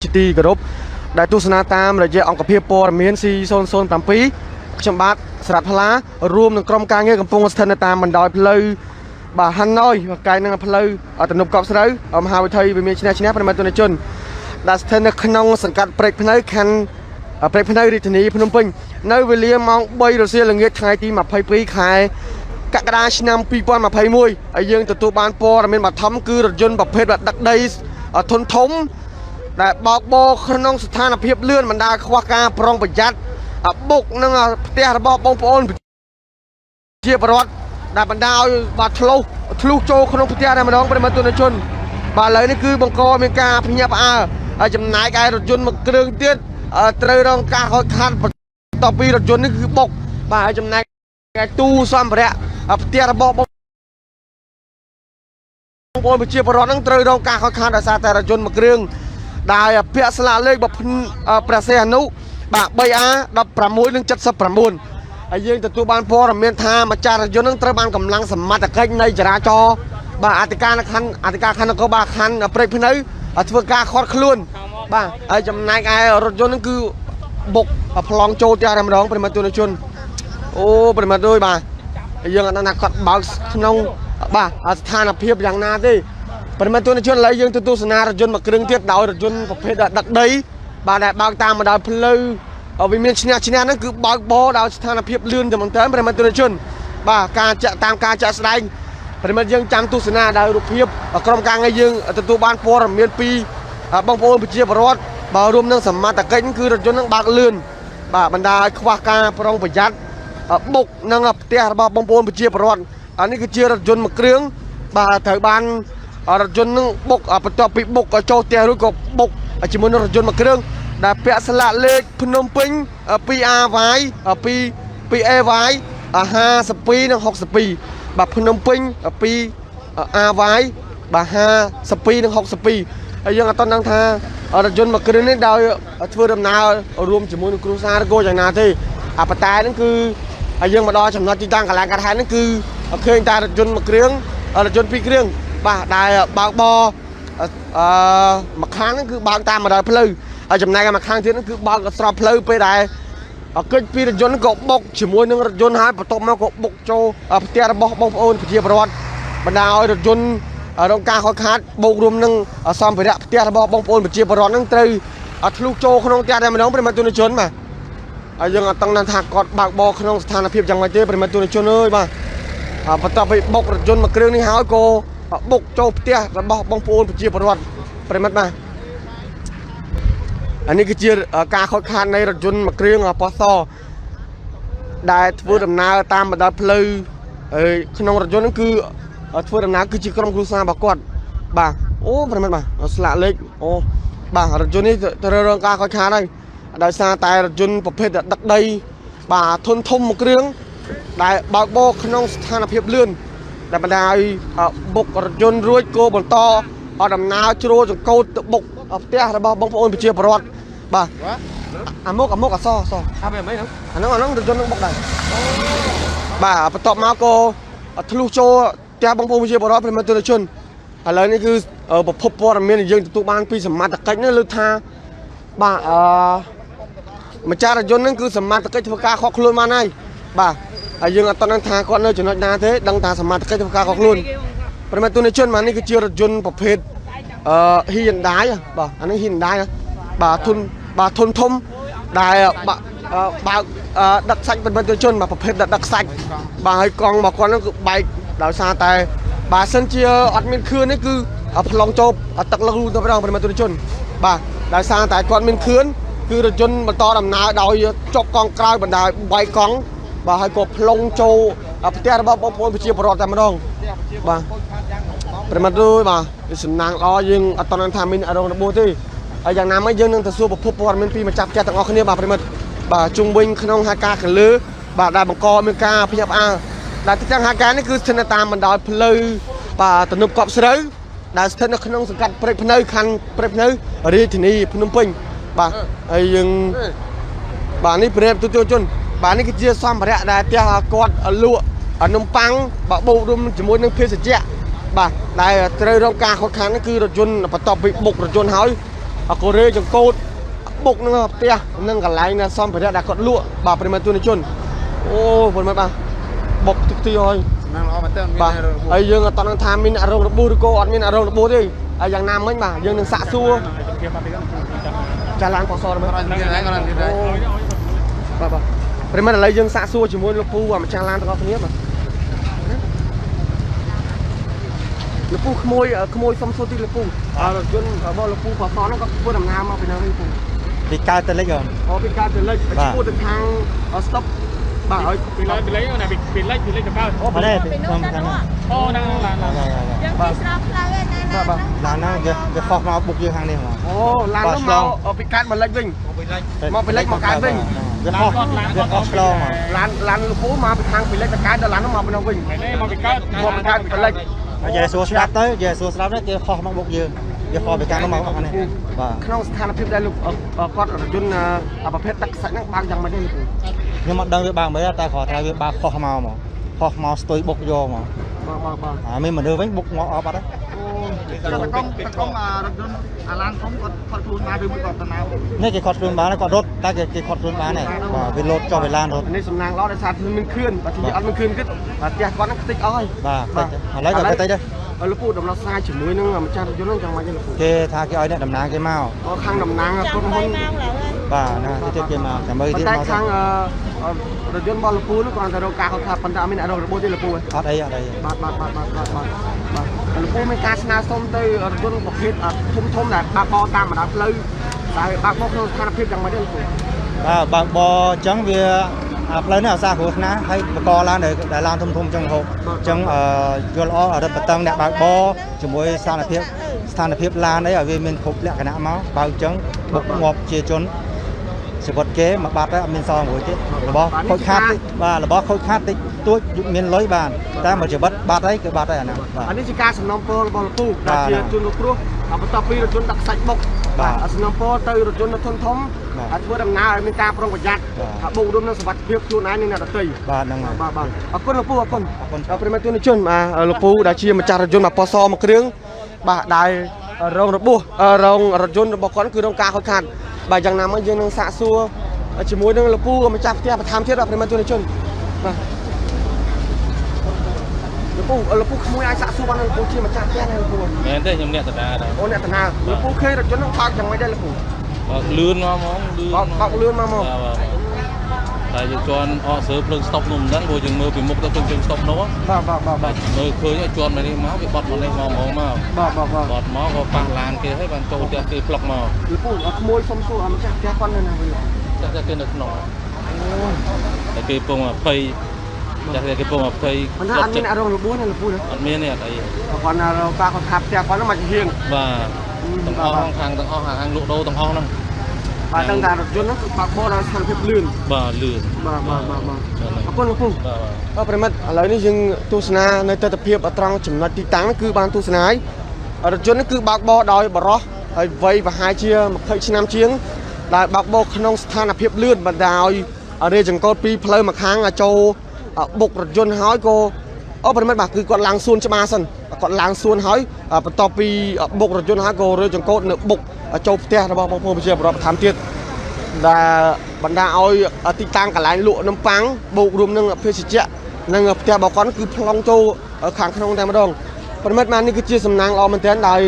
ទីគោរពដែលទស្សនាតាមរយៈអង្គភាពព័ត៌មាន C007 ខ្ញុំបាទស្រាប់ថ្លារួមនឹងក្រុមការងារកំពុងស្ថិតនៅតាមបណ្ដោយផ្លូវបាទហាណូយកាយនឹងផ្លូវទំនប់កប់ស្រូវមហាវិថីវិមានឈ្នះប្រិមត្តជនជនដែលស្ថិតនៅក្នុងសង្កាត់ព្រែកភ្នៅខណ្ឌព្រែកភ្នៅរាជធានីភ្នំពេញនៅវេលាម៉ោង 3 រសៀលល្ងាចថ្ងៃទី22 ខែកក្កដាឆ្នាំ2021ហើយយើងទទួលបានព័ត៌មានបឋមគឺរថយន្តប្រភេទដឹកដីធុនធំដែលបោកបោក្នុងស្ថានភាពលឿនបណ្ដាខ្វះការប្រុងប្រយ័ត្នបុកនឹងផ្ទះរបស់បងប្អូនជាបរដ្ឋដែលបណ្ដាឲ្យបាទឆ្លុះចូលក្នុងផ្ទះតែម្ដងប្រិមត្តជនបាទឥឡូវនេះគឺបង្កមានការភ្ញាក់ផ្អើលហើយចំណែកឯរថយន្តមួយគ្រឿងទៀតត្រូវរងការខូចខាតបន្ទាប់ពីរថយន្តនេះគឺបុកបាទហើយចំណែកឯទូសម្ភារៈផ្ទះរបស់បងប្អូនប្រជាពលរដ្ឋនឹងត្រូវរងការខូចខាតដោយសារតែរថយន្តមួយគ្រឿងដែលពាក់ស្លាកលេខព្រះសីហនុបាទ 3A1679 ហើយយើងទទួលបានព័ត៌មានថាម្ចាស់រថយន្តនឹងត្រូវបានកម្លាំងសមត្ថកិច្ចនៃចរាចរណ៍បាទអធិការខណ្ឌនគរបាលខណ្ឌព្រែកភ្នៅធ្វើការខាត់ខ្លួនបាទហើយចំណែកឯរថយន្តនឹងគឺបុកប្លង់ចូលផ្ទះតែម្ដងប្រិមត្តជនអូប្រិមត្តអើយបាទយើងអត់ដឹងថាគាត់បើកក្នុងបាទស្ថានភាពយ៉ាងណាទេប្រិមត្តជនឥឡូវយើងទៅទស្សនារថយន្តមួយគ្រឿងទៀតដោយរថយន្តប្រភេទដឹកដីបាទដែលបើកតាមបណ្ដោយផ្លូវវិមានឈ្នះហ្នឹងគឺបើកបោដោយស្ថានភាពលឿនតែមែនតើប្រិមត្តជនបាទការតាមការចាក់ស្ដែងប្រិមត្តយើងចាំទស្សនាដោយរូបភាពក្រុមការងារយើងទទួលបានព័ត៌មានពីបងប្អូនប្រជាពលរដ្ឋបាទរួមនឹងសមត្ថកិច្ចគឺរថយន្តនឹងបើកលឿនបាទបណ្ដាឲ្យខ្វះការប្រុងប្រយ័ត្នបុកនឹងផ្ទះរបស់បងប្អូនប្រជាពលរដ្ឋនេះគឺជារថយន្តមួយគ្រឿងបាទត្រូវបានរថយន្តនឹងបុកបន្ទាប់ពីបុកចូលផ្ទះរួចក៏បុកជាមួយនឹងរថយន្តមួយគ្រឿងដែលពាក់ស្លាកលេខភ្នំពេញ 2AY 2AY 52និង62បាទភ្នំពេញ 2AY បាទ52និង62ហើយយើងអត់ដឹងថារថយន្តមួយគ្រឿងនេះដោយធ្វើដំណើររួមជាមួយនឹងគ្រួសារឬក៏យ៉ាងណាទេប៉ុន្តែហ្នឹងគឺហើយយើងមកដល់ចំណុចទីតាំងកន្លែងកាត់ហេតុហ្នឹងគឺឃើញតែរថយន្តមួយគ្រឿងរថយន្តពីរគ្រឿងបាទដែលបើកបរមួយខាងហ្នឹងគឺបើកតាមបណ្ដោយផ្លូវហើយចំណែកឯមួយខាងទៀតហ្នឹងគឺបើកស្របផ្លូវពេលដែលកិច្ចពីរថយន្តក៏បុកជាមួយនឹងរថយន្តហើយបន្ទាប់មកក៏បុកចូលផ្ទះរបស់បងប្អូនប្រជាពលរដ្ឋបណ្ដាឲ្យរថយន្តរងការខូចខាតបូករួមនឹងសម្ភារៈផ្ទះរបស់បងប្អូនប្រជាពលរដ្ឋហ្នឹងត្រូវធ្លុះចូលក្នុងផ្ទះតែម្ដងប្រិមត្តជនបាទហើយយើងអត់ដឹងថាគាត់បើកបរក្នុងស្ថានភាពយ៉ាងម៉េចទេប្រិមត្តជនអើយបាទបន្ទាប់ពីបុករថយន្តមួយគ្រឿងនេះហើយក៏បុកចូលផ្ទះរបស់បងប្អូនប្រជាពលរដ្ឋប្រិមត្តបាទនេះគឺជាការខូចខាតនៃរថយន្តមួយគ្រឿងប៉ោះសដែលធ្វើដំណើរតាមបណ្ដោយផ្លូវក្នុងរថយន្តហ្នឹងគឺធ្វើដំណើរគឺជាក្រុមគ្រួសាររបស់គាត់បាទអូប្រិមត្តបាទស្លាកលេខអូបាទរថយន្តនេះត្រូវរងការខូចខាតហើយដោយសារតែរថយន្តប្រភេទដឹកដីបាទធុនធំមួយគ្រឿងដែលបើកបោក្នុងស្ថានភាពលឿនដែលបណ្ដាឲ្យបុករថយន្តរួចក៏បន្តដំណើរជ្រួចង្កូតទៅបុកផ្ទះរបស់បងប្អូនប្រជាពលរដ្ឋបាទអាមុខអសអាបែបហ្នឹងអាហ្នឹងរថយន្តនឹងបុកដែរបាទបន្ទាប់មកក៏ធ្លុះចូលផ្ទះបងប្អូនប្រជាពលរដ្ឋប្រិមត្តជនឥឡូវនេះគឺប្រភពព័ត៌មានយើងទទួលបានពីសមត្ថកិច្ចនេះលើថាបាទម្ចាស់រថយន្តហ្នឹងគឺសមត្ថកិច្ចធ្វើការខកខ្លួនបានហើយបាទហើយយើងអត់ដឹងថាគាត់នៅចំណុចណាទេដឹងថាសមត្ថកិច្ចធ្វើការខកខ្លួនប្រិមត្តជនបាទនេះគឺជារថយន្តប្រភេទHyundai បាទអានេះ Hyundai បាទធុនធំដែលបើកដឹកសាច់ប្រិមត្តជនបាទប្រភេទដឹកសាច់បាទហើយកង់មកគាត់ហ្នឹងគឺបែកដោយសារតែបើសិនជាអត់មានខឿននេះគឺប្លង់ចូលទឹកលឹកលូទៅម្ដងប្រិមត្តជនបាទដោយសារតែគាត់មានខឿនគឺរថយន្តបន្តដំណើរដោយចុកកង់ក្រោយបណ្ដោយបែកកង់បាទហើយក៏ប្លង់ចូលផ្ទះរបស់បងប្អូនប្រជាពលរដ្ឋតែម្ដងបាទប្រិមត្តអើយបាទសំណាងល្អយើងអត់តន់ថាមានអរងរបួសទេហើយយ៉ាងណាមិញយើងនឹងទៅសួរប្រភពព័ត៌មានពីម្ចាស់ផ្ទះទាំងអស់គ្នាបាទប្រិមត្តបាទជុំវិញក្នុងហេតុការណ៍កលើបាទដែលបង្កមានការភ្ញាក់ផ្អើលដែលទីតាំងហេតុការណ៍នេះគឺស្ថិតនៅតាមបណ្ដោយផ្លូវបាទទំនប់កប់ស្រូវដែលស្ថិតនៅក្នុងសង្កាត់ព្រែកភ្នៅខណ្ឌព្រែកភ្នៅរាជធានីភ្នំពេញបាទហើយយើងបាទនេះប្រិមត្តទូជនបាទនេះគឺជាសម្ភារៈដែលផ្ទះគាត់លក់នំប៉័ងបាទបូករួមជាមួយនឹងភេសជ្ជៈបាទដែលត្រូវរងការខកខានគឺរថយន្តបន្ទាប់ពីបុករថយន្តហើយ កូរ៉េចង្កូតបុកនឹងផ្ទះនឹងកន្លែងណាសំភារៈដែលគាត់លក់បាទប្រិមត្តទូនជនអូប្រិមត្តបាទបុកទឹកទីហើយណាស់ល្អមែនតើបាទហើយយើងអត់ដឹងថាមានអារោគរបួសឬក៏អត់មានអារោគរបួសទេហើយយ៉ាងណាមិញបាទយើងនឹងសាកសួរចាឡានបសរមើលបាទបាទប្រិមត្តឥឡូវយើងសាកសួរជាមួយលោកពូម្ចាស់ឡានទាំងអស់គ្នាបាទលោកពូក្មួយសុំសួរទីលោកពូរថយន្តរបស់លោកពូបសរហ្នឹងក៏ធ្វើដំណើរមកពីណាវិញពូពីកើតទៅលិចអូពីកើតទៅលិចឈ្មោះទៅខាងស្តុបបាទហើយពីលិចណាពីលិចទៅកើតអូបាទខ្ញុំខាងអូណាឡានយើងពីស្រាប់ផ្លូវឯណាបាទឡានហ្នឹងវាខុសមកបុកយើងខាងនេះហ្មងអូឡានហ្នឹងមកពីកើតមកលិចវិញមកពីលិចមកកើតវិញវាខុសឆ្លងឡានលោកពូមកពីខាងពីលិចទៅកើតដល់ឡានហ្នឹងមកពីនោះវិញមកពីកើតពីលិចយេស៊ូស្ដាប់ទៅគេខុសមកបុកយើងវាខុសពីការនោះមកអានេះបាទក្នុងស្ថានភាពដែលលោកគាត់រថយន្តប្រភេទទឹកខ្សាច់ហ្នឹងបើកយ៉ាងម៉េចទេលោកខ្ញុំអត់ដឹងវាបើកមិនទេតែគ្រាន់តែវាបើកខុសមកស្ទុយបុកយកមកបាទមានមនុស្សវិញបុកមកអស់បាត់ហើយអូតកុំរថយន្តអាឡានធំគាត់ខ្លួនបានឬមួយគាត់តំណនេះគេគាត់ខ្លួនបានគាត់រត់តែគេគាត់ខ្លួនបានដែរបាទវាលោតចុះវាឡានរត់នេះសំណាងល្អដោយសារមានខឿនបាទទីអត់មានខឿនគិតបាទផ្ទះគាត់ហ្នឹងខ្ទេចអស់ហើយបាទឥឡូវគាត់ខ្ទេចដែរលោកពូដំណោះស្រាយជាមួយនឹងម្ចាស់រថយន្តហ្នឹងយ៉ាងម៉េចលោកពូគេថាគេឲ្យអ្នកតំណាងគេមកខាងតំណាងក្រុមហ៊ុនបាទណាគេគេមកតែមើលទៀតមកខាងរថយន្តរបស់លោកពូនោះគ្រាន់តែរកការខុសខាតប៉ុន្តែអត់មានអារម្មណ៍របួសទេលោកពូអត់អីបាទលោកពូមានការស្នើសុំទៅរថយន្តប្រភេទធំដែលបើកបរតាមបណ្ដោយផ្លូវដែលបើកបរក្នុងស្ថានភាពយ៉ាងម៉េចទេលោកពូបាទបើកបរអញ្ចឹងវាផ្លូវនេះអាសាគ្រោះថ្នាក់ហើយបកឡើងដែលឡានធំអញ្ចឹងរហូតអញ្ចឹងយល់ល្អរត់បតឹងអ្នកបើកបរជាមួយស្ថានភាពឡានអីឲ្យវាមានគ្រប់លក្ខណៈមកបើអញ្ចឹងបុកងាប់ជាជនជីវិតគេមកបាត់ហើយអត់មានសល់មួយទៀតរបស់ខូចខាតបាទរបស់ខូចខាតតិចតួចមានលុយបានតែមកជីវិតបាត់ហើយគឺបាត់ហើយអាហ្នឹងអានេះជាការសំណូមពររបស់លោកពូដែលជាជនរងគ្រោះបន្ទាប់ពីរថយន្តដាក់ខ្សាច់បុកបាទសំណូមពរទៅរថយន្តធំឲ្យធ្វើដំណើរឲ្យមានការប្រុងប្រយ័ត្នបូករួមនឹងសុវត្ថិភាពខ្លួនឯងនិងអ្នកដទៃបាទហ្នឹងហើយបាទអរគុណលោកពូអរគុណប្រិមត្តជនជនលោកពូដែលជាម្ចាស់រថយន្តមកប៉សមួយគ្រឿងបាទដែលរងរបួសរងរថយន្តរបស់គាត់គឺរងការខូចខាតបាទយ៉ាងណាមកយើងនឹងសាកសួរជាមួយនឹងលោកពូម្ចាស់ផ្ទះបន្ថែមទៀតប្រិមត្តជនជនបាទលោកពូក្មួយអាចសាកសួរបានលោកពូជាម្ចាស់ផ្ទះណាលោកពូមែនទេខ្ញុំអ្នកតាដែរអូអ្នកតាលោកពូឃើញរថយន្តនឹងបើកយ៉ាងម៉េចដែរលោកពូលឿនមកហ្មងបើកលឿនមកតែយើងជន់អត់ស្រើភ្លើងស្តុបនោះមិនដឹងព្រោះយើងមើលពីមុខទៅភ្លើងស្តុបនោះបាទមើលឃើញឲ្យជន់មកនេះមកវាបត់មកនេះមកហ្មងមកបត់មកក៏ប៉ះឡានគេហើយបានចូលផ្ទះគេប្លុកមកលោកពូក្មួយសុំសួរម្ចាស់ផ្ទះគាត់នៅណាវិញចាស់គេនៅក្នុងតែគេពង20ចាស់គេពង20មិនថាអត់មានអារម្មណ៍របួសទេលោកពូអត់មានទេអត់អីគាត់ណាការគាត់ខាប់ផ្ទះគាត់នោះមកជាហៀងបាទទាំងអស់ខាងទាំងអស់ខាងលក់ដូរទាំងអស់ហ្នឹងបាទដឹងថារថយន្តហ្នឹងគឺបើកបរដល់ស្ថានភាពលឿនបាទលឿនបាទអរគុណលោកពូប្រិមិត្តឥឡូវនេះយើងទស្សនានៅទស្សនភាពត្រង់ចំណុចទីតាំងគឺបានទស្សនាហើយរថយន្តនេះគឺបើកបរដោយបរោះហើយវ័យប្រហែលជា20ឆ្នាំជាងដែលបើកបរក្នុងស្ថានភាពលឿនបណ្ដាឲ្យរាជចង្កូតពីផ្លូវមកខាងចូលបុករថយន្តហើយក៏ប្រិមិត្តបាទគឺគាត់ឡើងសួនច្បារសិនគាត់ឡើងសួនហើយបន្ទាប់ពីបុករថយន្តហើយក៏រាជចង្កូតនៅបុកចូលផ្ទះរបស់បងប្អូនប្រជាពលរដ្ឋបន្ថែមទៀតដែលបណ្ដាឲ្យទីតាំងកន្លែងលក់នំប៉័ងបូករួមនឹងភេសជ្ជៈនិងផ្ទះរបស់គាត់គឺប្លង់ចូលខាងក្នុងតែម្ដងប្រិមិត្តមកនេះគឺជាសំណាងល្អមែនទែនដោយ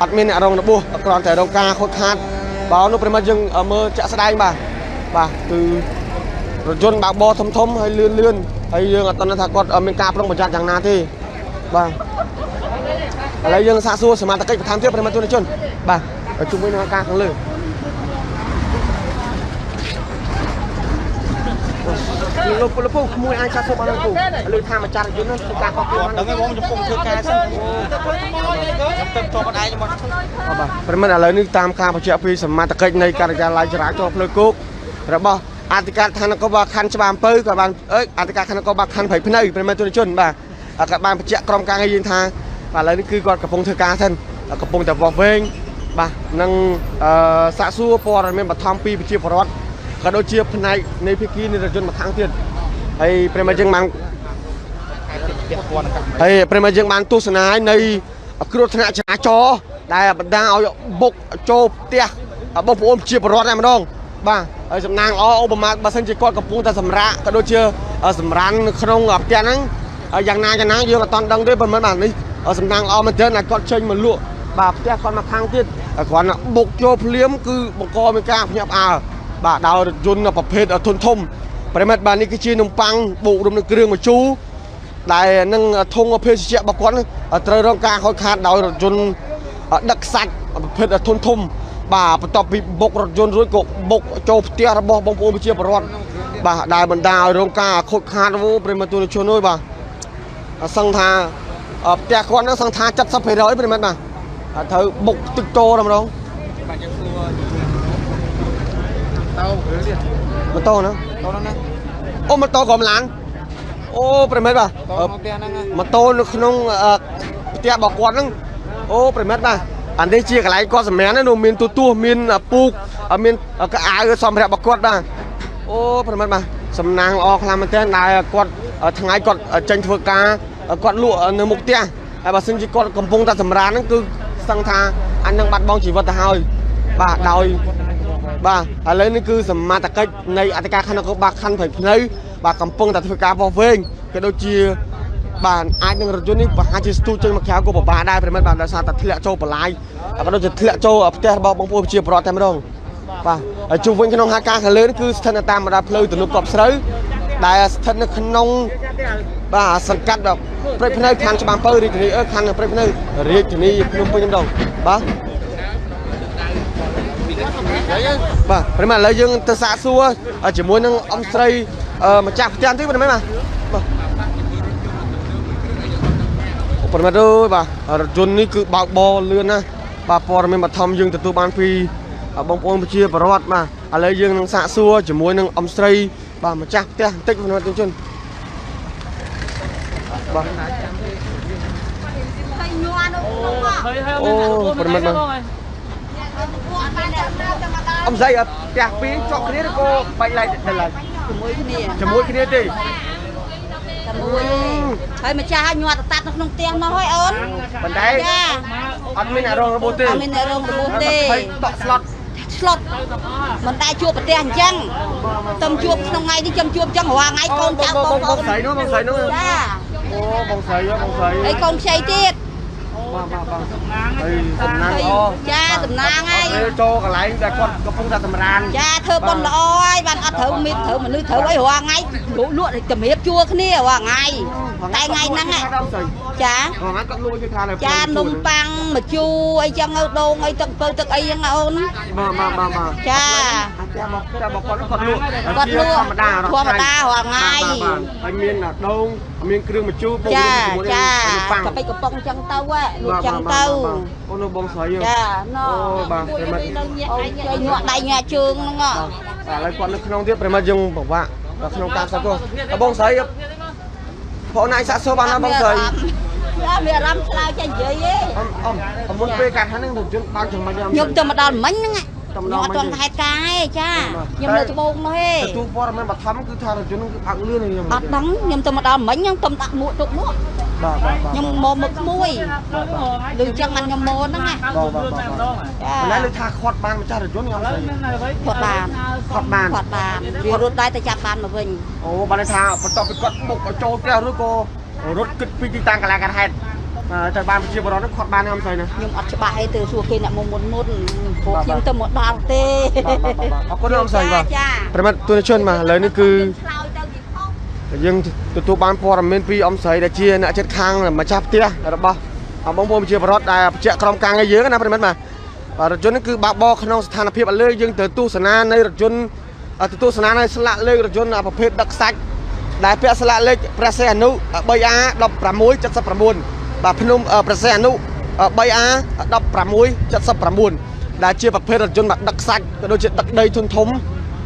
អត់មានអ្នករងរបួសគ្រាន់តែរងការខូចខាតបើនោះប្រិមិត្តយើងមើលចាក់ស្ដែងបាទគឺរថយន្តបើកបរធំហើយលឿនហើយយើងអត់ដឹងថាគាត់មានការប្រុងប្រយ័ត្នយ៉ាងណាទេបាទឥឡូវយើងសាកសួរសមាជិកបន្ថែមទៀតប្រិមត្តជនបាទជុំវិញនឹងការខាងលើលោកពូក្មួយអាចសាកសួរបានលោកពូលើថាម្ចាស់រថយន្តនឹងធ្វើការខុសគ្នាដឹងហើយបងចំពោះធ្វើការសិនខ្ញុំទៅតបដៃខ្ញុំមកបាទប្រិមត្តឥឡូវនេះតាមការបញ្ជាក់ពីសមាជិកនៃការិយាល័យចរាចរណ៍ផ្លូវគោករបស់អធិការឋាននគរបាលខណ្ឌច្បារអំពៅក៏បានអធិការខណ្ឌនគរបាលខណ្ឌព្រៃភ្នៅប្រិមត្តជនបាទក៏បានបញ្ជាក់ក្រុមការងារយើងថាបាទឥឡូវនេះគឺគាត់កំពុងធ្វើការសិនកំពុងតែវាស់វែងបាទនឹងសាកសួរព័ត៌មានបឋមពីប្រជាពលរដ្ឋក៏ដូចជាផ្នែកនៃភាគីនៃរថយន្តម្ខាងទៀតហើយប្រិមត្តយើងបានទស្សនានៃគ្រោះថ្នាក់ចរាចរណ៍ដែលបណ្ដាឲ្យបុកចូលផ្ទះ បងប្អូនជាបរិវត្តតែម្ដងបាទហើយសំណាងល្អឧបមាបើសិនជាគាត់កំពុងតែសម្រាកក៏ដូចជាសម្រាននៅក្នុងផ្ទះហ្នឹងយ៉ាងណាយើងអត់តន់ដឹងទេប៉ុន្មានបាទនេះសំណាងល្អមែនទែនតែគាត់ចេញមកលក់បាទផ្ទះគាត់មកខាងទៀតគាត់បុកចូលភ្លាមគឺបង្កមានការភ្ញាក់ផ្អើលបាទដោយរថយន្តប្រភេទធុនធំប្រិមិត្តបាទនេះគឺជានំប៉័ងបូករួមនឹងគ្រឿងម្ជូរដែលនឹងធុងភេសជ្ជៈរបស់គាត់ត្រូវរងការខូចខាតដោយរថយន្តដឹកសាច់ប្រភេទធុនធំបាទបន្ទាប់ពីបុករថយន្តរួចក៏បុកចូលផ្ទះរបស់បងប្អូនប្រជាពលរដ្ឋបាទដែលបណ្ដាឲ្យរងការខូចខាតប្រិមិត្តទូនជនអើយបាទសឹងថាផ្ទះគាត់នឹងសឹងថា 70% ប្រិមិត្តបាទត្រូវបុកទឹកតោតែម្ដងបាទយើងសួរម៉ូតូណាអូម៉ូតូក៏មិនឡានអូប្រិមិត្តបាទម៉ូតូនៅក្នុងផ្ទះរបស់គាត់ហ្នឹងអូប្រិមិត្តបាទអានេះជាកន្លែងគាត់សម្រាប់នោះមានទូមានពូកមានកៅអៅសម្ភារៈរបស់គាត់បាទអូប្រិមិត្តបាទសំណាងល្អខ្លាំងមែនទែនដែលគាត់ថ្ងៃគាត់ចេញធ្វើការគាត់លក់នៅមុខផ្ទះហើយបើសិនជាគាត់កំពុងតែសម្រានហ្នឹងគឺសឹងថាអញនឹងបាត់បង់ជីវិតទៅហើយបាទដោយបាទឥឡូវនេះគឺសមត្ថកិច្ចនៃអធិការខណ្ឌនគរបាលខណ្ឌព្រៃភ្នៅបាទកំពុងតែធ្វើការវាស់វែងក៏ដូចជាបាទអាចនឹងរថយន្តនេះប្រហែលជាស្ទូចចេញមកក្រៅក៏ពិបាកដែរប្រិមិត្តបាទដោយសារតែធ្លាក់ចូលបន្លាយក៏ដូចជាធ្លាក់ចូលផ្ទះរបស់បងប្អូនប្រជាពលរដ្ឋតែម្ដងបាទហើយជុំវិញក្នុងហាការខាងលើនេះគឺស្ថិតនៅតាមបណ្ដាផ្លូវទំនប់កប់ស្រូវដែលស្ថិតនៅក្នុងបាទសង្កាត់ព្រៃភ្នៅខណ្ឌច្បារអំពៅរាជធានីខណ្ឌព្រៃភ្នៅរាជធានីភ្នំពេញម្ដងបាទបាទប្រិមឥឡូវយើងទៅសាកសួរជាមួយនឹងអង្គស្រីម្ចាស់ផ្ទះទីប្រិមបាទប្រិមអើយបាទរថយន្តនេះគឺបើកបរលឿនណាស់បាទព័ត៌មានបឋមយើងទទួលបានពីបងប្អូនប្រជាពលរដ្ឋបាទឥឡូវយើងនឹងសាកសួរជាមួយនឹងអង្គស្រីបាទម្ចាស់ផ្ទះបន្តិចប្រិមជនបាទអូប្រិមបាទអំស្រីផ្ទះពីរជាប់គ្នាឬក៏បាច់ឡៃដល់ឡើយជាមួយគ្នាទេហើយម្ចាស់ឲ្យញ័រតាត់នៅក្នុងផ្ទះមកហើយអូនប៉ុន្តែអត់មានអារងរបួសទេអត់មានអារងរបួសទេហើយតក់ស្លុតមិនដែលជួបប្រទេសអញ្ចឹងតំជួបក្នុងថ្ងៃនេះខ្ញុំជួបអញ្ចឹងរាល់ថ្ងៃកូនចៅបងស្រីនោះចាអូបងស្រីហើយកូនខ្ចីទៀតហើយសំណាងល្អចាសំណាងហើយចូលកន្លែងដែលគាត់កំពុងតែសម្រានចាធ្វើបុណ្យល្អហើយបានអត់ត្រូវមានត្រូវមនុស្សត្រូវអីរាល់ថ្ងៃលក់ជំរាបជួគ្នារាល់ថ្ងៃតែថ្ងៃហ្នឹងចាគាត់លួចគេថាចានំប៉័ងម្ជូរអីចឹងដូងអីទឹកទឹកអីចឹងអូនបាទចារបស់គាត់លក់ធម្មតារាល់ថ្ងៃហើយមានដូងមានគ្រឿងម្ជូរពុកជាមួយនឹងប៉័ងទៅកំប៉ុងចឹងទៅលក់ចឹងទៅអូនបងស្រីចាណូបាទប្រិមិត្តអូនជួយញក់ដៃញក់ជើងហ្នឹងឥឡូវគាត់នៅក្នុងទៀតប្រិមិត្តយើងពិបាកដល់ក្នុងការសាកសួរបងស្រីបងណៃសាកសួរបានណាបងស្រីមានអារម្មណ៍ឆ្លើយចេះនិយាយអមុនពេលកាត់ហ្នឹងរថយន្តបើកចាំមិនខ្ញុំទៅមកដល់មិញហ្នឹងខ្ញុំអត់ទាន់ហេតុការទេចាខ្ញុំនៅត្បូងនោះទេទទួលព័ត៌មានបឋមគឺថារថយន្តគឺបើកលឿនខ្ញុំអត់ដឹងខ្ញុំទៅមកដល់មិញខ្ញុំទៅដាក់មួកទុកនោះបាទខ្ញុំមកមកក្មួយដូចអញ្ចឹងមិនខ្ញុំមកហ្នឹងណាចាមិនដែលថាខាត់បានម្ចាស់រថយន្តខ្ញុំខាត់បានវារត់ដែរទៅចាប់បានមកវិញអូបានថាបន្ទាប់ពីគាត់បុកចូលផ្ទះឬក៏រត់គិតពីទីតាំងកន្លែងកាត់ហេតុទៅបានប្រជាពលរដ្ឋហ្នឹងខាត់បានខ្ញុំស្អីណាខ្ញុំអត់ច្បាស់អីទៅសួរគេអ្នកមុនព្រោះខ្ញុំទៅមកដល់ទេអរគុណខ្ញុំស្អីបាទប្រិមិត្តទូនជនបាទឥឡូវនេះគឺយើងទទួលបានព័ត៌មានពីអំស្រីដែលជាអ្នកចិត្តខាងម្ចាស់ផ្ទះរបស់បងប្អូនប្រជាពលរដ្ឋដែលបច្ចៈក្រុមការងារយើងណាប្រិមិត្តបាទរថយន្តនេះគឺបើកបរក្នុងស្ថានភាពឥឡូវយើងទៅទស្សនានៃរថយន្តទស្សនានៃស្លាកលេខរថយន្តប្រភេទដឹកសាច់ដែលពាក់ស្លាកលេខព្រះសីហនុ 3A1679 បាទភ្នំព្រះសីហនុ 3A1679 ដែលជាប្រភេទរថយន្តដឹកសាច់ក៏ដូចជាដឹកដីធុនធំ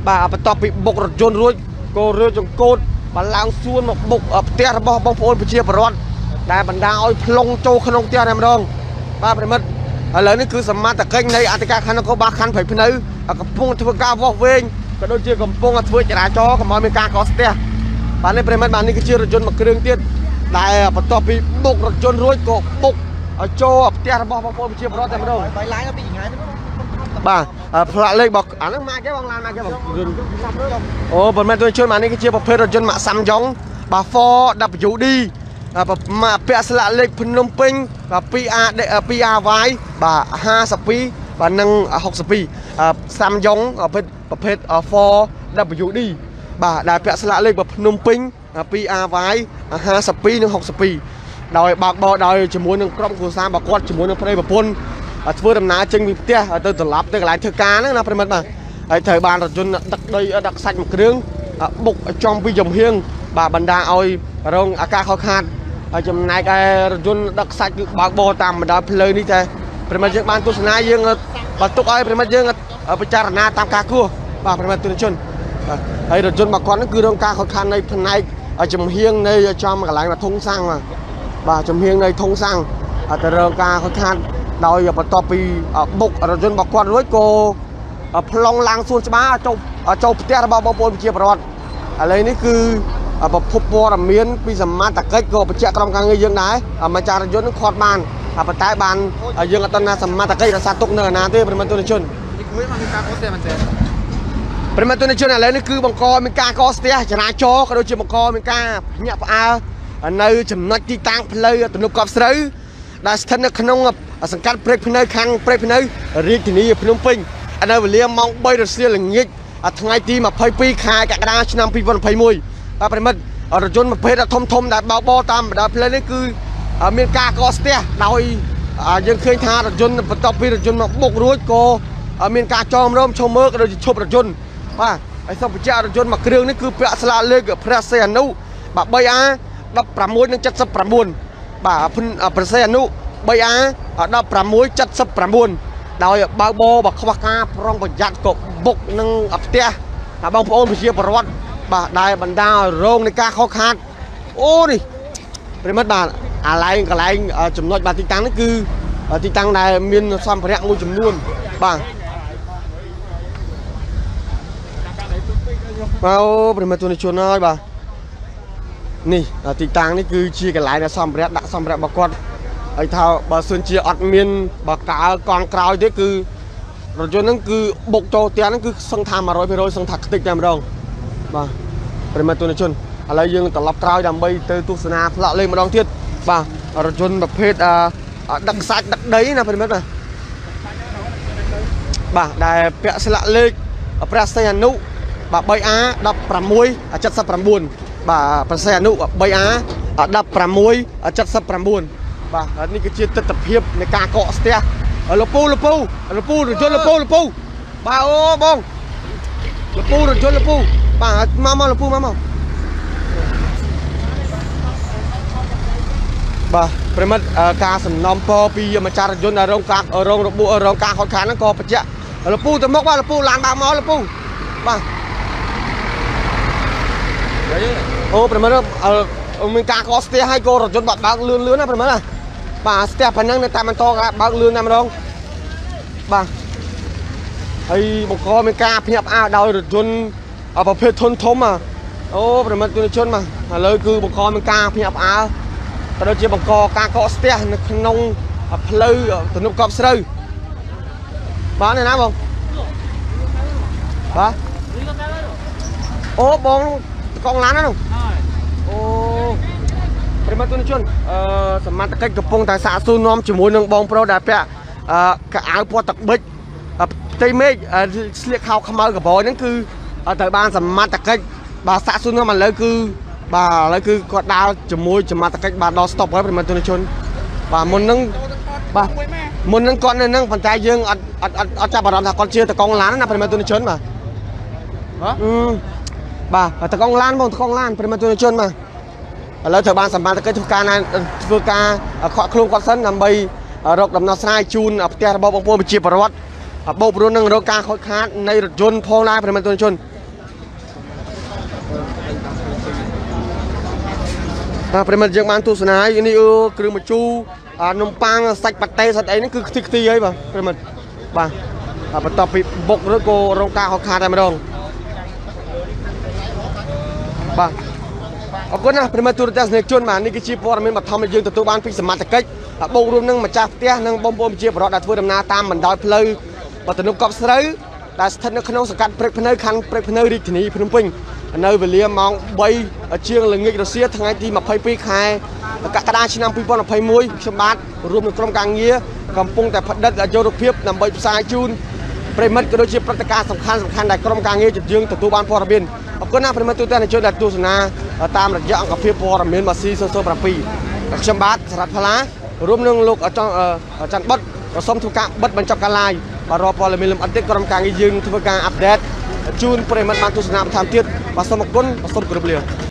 បាទបន្ទាប់ពីបុករថយន្តរួចក៏រើចង្កូតបានឡើងសួនមកបុកផ្ទះរបស់បងប្អូនប្រជាពលរដ្ឋដែលបណ្ដាឲ្យផ្លុងចូលក្នុងផ្ទះតែម្ដងបាទប្រិមិត្តឥឡូវនេះគឺសមត្ថកិច្ចនៃអធិការខណ្ឌនគរបាលខណ្ឌព្រៃភ្នៅកំពុងធ្វើការវាស់វែងក៏ដូចជាកំពុងធ្វើចរាចរណ៍កុំឲ្យមានការកកស្ទះបាទនេះប្រិមិត្តបាទនេះគឺជារថយន្តមួយគ្រឿងទៀតដែលបន្ទាប់ពីបុករថយន្តរួចក៏បុកឲ្យចូលផ្ទះរបស់បងប្អូនប្រជាពលរដ្ឋតែម្ដងបាយឡាយទៅពីថ្ងៃទៅ បាទផ្លាកលេខរបស់អាហ្នឹងម៉ាគេបងឡានម៉ាគេបងអូប៉ុន្មានទូជនម៉ានេះគឺជាប្រភេទរថយន្តម៉ាក់សាំយ៉ុងបាទ 4WD ពាក់ស្លាកលេខភ្នំពេញបាទ 2RY បាទ52បាទនិង62សាំយ៉ុងប្រភេទ 4WD បាទដែលពាក់ស្លាកលេខរបស់ភ្នំពេញ 2RY 52និង62ដោយបើកបរដោយជាមួយនឹងក្រុមគ្រួសាររបស់គាត់ជាមួយនឹងប្តីប្រពន្ធធ្វើដំណើរចេញពីផ្ទះទៅត្រឡប់ទៅកន្លែងធ្វើការហ្នឹងណាប្រិមិត្តបាទហើយត្រូវបានរថយន្តដឹកសាច់មួយគ្រឿងបុកចំពីចំហៀងបាទបណ្ដាឲ្យរងអាការខកខានហើយចំណែកឯរថយន្តដឹកសាច់គឺបើកបរតាមបណ្ដោយផ្លូវនេះតែប្រិមិត្តយើងបានទស្សនាយើងបើទុកឲ្យប្រិមិត្តយើងពិចារណាតាមការគួរបាទប្រិមិត្តទូជនហើយរថយន្តរបស់គាត់ហ្នឹងគឺរងការខកខាននៃផ្នែកចំហៀងនៃចំកន្លែងធុងសាំងបាទចំហៀងនៃធុងសាំងទៅរងការខកខានដោយបន្ទាប់ពីបុករថយន្តរបស់គាត់រួចក៏ប្លង់ឡើងសួនច្បារចូលផ្ទះរបស់បងប្អូនប្រជាពលរដ្ឋឥឡូវនេះគឺប្រភពព័ត៌មានពីសមត្ថកិច្ចក៏បញ្ជាក់ក្រុមការងារយើងដែរម្ចាស់រថយន្តនឹងខាត់បានប៉ុន្តែបានយើងអត់ទាន់សមត្ថកិច្ចរក្សាទុកនៅណាទេប្រិមត្តជនប្រិមត្តជនឥឡូវនេះគឺបង្កមានការកកស្ទះចរាចរណ៍ក៏ដូចជាបង្កមានការភ្ញាក់ផ្អើលនៅចំណុចទីតាំងផ្លូវទំនប់កប់ស្រូវដែលស្ថិតនៅក្នុងសង្កាត់ព្រែកភ្នៅខាងព្រែកភ្នៅរាជធានីភ្នំពេញនៅវេលាម៉ោង 3 រសៀលល្ងាចថ្ងៃទី22 ខែកក្កដាឆ្នាំ 2021បាទប្រិមិត្តរថយន្តប្រភេទធំដែលបើកបរតាមបណ្ដោយផ្លូវនេះគឺមានការកកស្ទះដោយយើងឃើញថារថយន្តបន្ទាប់ពីរថយន្តមកបុករួចក៏មានការចងរោមឈោមើក៏ដូចជាឈប់រថយន្តបាទហើយសូមបញ្ជាក់រថយន្តមួយគ្រឿងនេះគឺពាក់ស្លាកលេខព្រះសីហនុបាទ 3A 16និង79បាទព្រះសីហនុ 3A 1679ដោយបើកបរខ្វះការប្រុងប្រយ័ត្នក៏បុកនឹងផ្ទះបងប្អូនប្រជាពលរដ្ឋបាទដែលបណ្ដាលរងនៃការខកខានអូនេះប្រិមិត្តបាទកន្លែងចំណុចបាទទីតាំងនេះគឺទីតាំងដែលមានសម្ភារៈមួយចំនួនបាទប្រិមិត្តជនហើយបាទនេះទីតាំងនេះគឺជាកន្លែងដែលសម្ភារៈដាក់សម្ភារៈរបស់គាត់ហើយថាបើសិនជាអត់មានបើកៅកនក្រោយទេគឺរថយន្តហ្នឹងគឺបុកចូលផ្ទះហ្នឹងគឺសឹងថា 100% សឹងថាខ្ទេចតែម្ដងបាទប្រិមត្តជនឥឡូវយើងត្រឡប់ក្រោយដើម្បីទៅទស្សនាផ្លាកលេខម្ដងទៀតបាទរថយន្តប្រភេទដឹកសាច់ដឹកដីណាប្រិមត្តបាទដែលពាក់ស្លាកលេខព្រះសីហនុបាទ 3A 1679បាទព្រះសីហនុ 3A 1679បាទនេះគឺជាទស្សនវិជ្ជានៃការកកស្ទះលពូរថយន្តលពូបាទអូបងលពូរថយន្តលពូបាទមកលពូមកបាទប្រិមិត្តការសំណូមពរពីម្ចាស់រថយន្តដែលរងការខកខានហ្នឹងក៏បញ្ជាក់លពូទៅមុខបាទលពូឡានបើកមកលពូបាទអូប្រិមិត្តមានការកកស្ទះហើយក៏រថយន្តបើកលឿនណាប្រិមិត្តណាបាទស្ទះប៉ុណ្ណឹងនៅតែបន្តបើកលឿនតែម្ដងបាទហើយបង្កមានការភ្ញាក់ផ្អើលដោយរថយន្តប្រភេទធុនធំអូប្រិមិត្តជនមកឥឡូវគឺបង្កមានការភ្ញាក់ផ្អើលក៏ដូចជាបង្កការកកស្ទះនៅក្នុងផ្លូវទំនប់កប់ស្រូវបាទនេះណាបងបាទអូបងកងឡានណានោះអូប្រិមត្តជនសមត្ថកិច្ចកំពុងតែសាកសួរនាំជាមួយនឹងបងប្រុសដែលពាក់កៅអៅពណ៌ទឹកប៊ិចផ្ទៃមេឃស្លៀកខោខ្មៅកបោហ្នឹងគឺត្រូវបានសមត្ថកិច្ចបាទសាកសួរនាំឥឡូវគឺគាត់ដើរជាមួយសមត្ថកិច្ចបាទដល់ stop ហើយប្រិមត្តជនបាទមុនហ្នឹងគាត់នៅហ្នឹងប៉ុន្តែយើងអត់ចាប់អារម្មណ៍ថាគាត់ជាតកងឡានណាប្រិមត្តជនបាទតកងឡានបងតកងឡានប្រិមត្តជនបាទឥឡូវត្រូវបានសមត្ថកិច្ចធ្វើការខកខ្លួនគាត់សិនដើម្បីរកដំណោះស្រាយជូនផ្ទះរបស់បងប្អូនប្រជាពលរដ្ឋបូកព្រោះនឹងរកការខូចខាតនៃរថយន្តផងដែរប្រិមត្តជនប្រិមត្តយើងបានទស្សនានេះគ្រឿងម្ជូរនំប៉័ងសាច់ប៉ាតេសាច់អីហ្នឹងគឺខ្ទិះហើយបាទប្រិមត្តបាទបន្ទាប់ពីបុកឬក៏រងការខូចខាតតែម្ដងបាទអរគុណណាប្រិមត្តទូរទស្សនិកជនបាទនេះគឺជាព័ត៌មានបឋមដែលយើងទទួលបានពីសមត្ថកិច្ចបូករួមនឹងម្ចាស់ផ្ទះនិងបងប្អូនប្រជាពលរដ្ឋដែលធ្វើដំណើរតាមបណ្ដោយផ្លូវ បើទំនប់កប់ស្រូវដែលស្ថិតនៅក្នុងសង្កាត់ព្រែកភ្នៅខណ្ឌព្រែកភ្នៅរាជធានីភ្នំពេញនៅវេលាម៉ោង3ជាងល្ងាចរសៀលថ្ងៃទី22ខែកក្កដាឆ្នាំ2021ខ្ញុំបាទរួមនឹងក្រុមការងារកំពុងតែផ្ដិតយុទ្ធភាពដើម្បីផ្សាយជូនប្រិមិត្តក៏ដូចជាព្រឹត្តិការណ៍សំខាន់ដែលក្រុមការងារយើងទទួលបានព័ត៌មានអរគុណណាប្រិមិត្តទូទាំងជនដែលទស្សនាតាមរយៈអង្គភាពព័ត៌មានម៉ាស៊ី07ខ្ញុំបាទសរ៉ាត់ផាឡារួមនឹងលោកច័ន្ទបុតសូមធ្វើការបិទបញ្ចប់ការ live បាទរកព័ត៌មានលម្អិតទៀតក្រុមការងារយើងធ្វើការអាប់ដេតជូនប្រិមិត្តបានទស្សនាបន្ថែមទៀតបាទសូមអរគុណសូមគោរពលា